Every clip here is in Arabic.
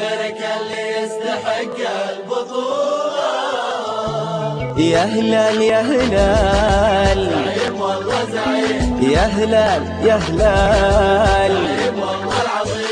غيرك اللي يستحق البطولة. يا هلال يا هلال زعيم والله زعيم، يا هلال يا هلال زعيم والله العظيم.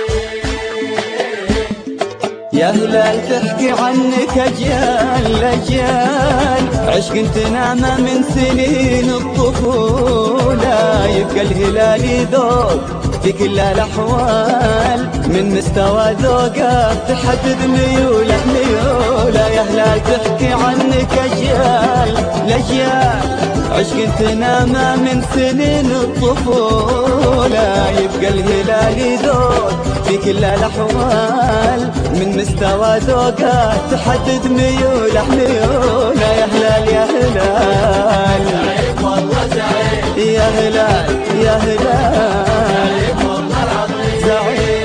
يا هلال تحكي عنك أجيال أجيال، عشق تنامى من سنين الطفولة. يبقى الهلال ذوق في كل الأحوال، من مستوى ذوقه تحدد ميوله ميوله. يا هلال تحكي عنك أجيال الأجيال، عشق تنامى من سنين الطفولة. يبقى الهلال ذوق في كل الأحوال، من مستوى ذوقه تحدد ميوله ميوله. يا هلال يا هلال زعيم والله زعيم، يا هلال يا هلال زعيم والله العظيم. زعيم.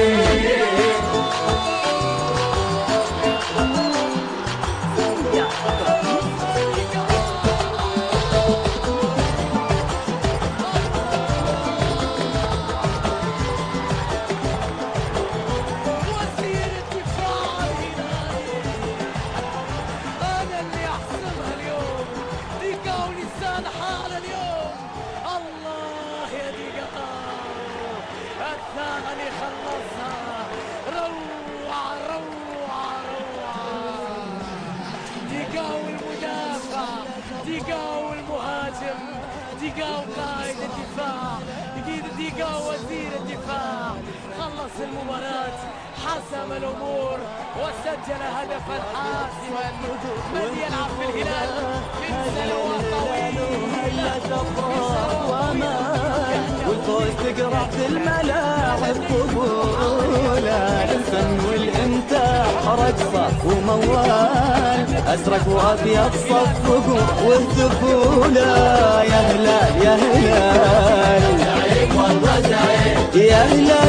وزير الدفاع الهلالي أنا اللي أحسبها اليوم. ديكا ولسان حال اليوم. الله يا ديكا الثاني خلصها. روعة روعة روعة. ديكا والمدافع، ديكا والمهاجم، ديكا وقائد الدفاع، ديكا وزير الدفاع. خلص المباراة، حسم الأمور وسجل هدفا حاسما. من يلعب في الهلال من سنوات طويلة والفوز تقرع في الملاعب قبوله. للفن والإمتاع رقصة وموال، أزرق وأبيض صفقوا واهتفوا له. يا هلال يا هلال زعيم والله زعيم، يا هلال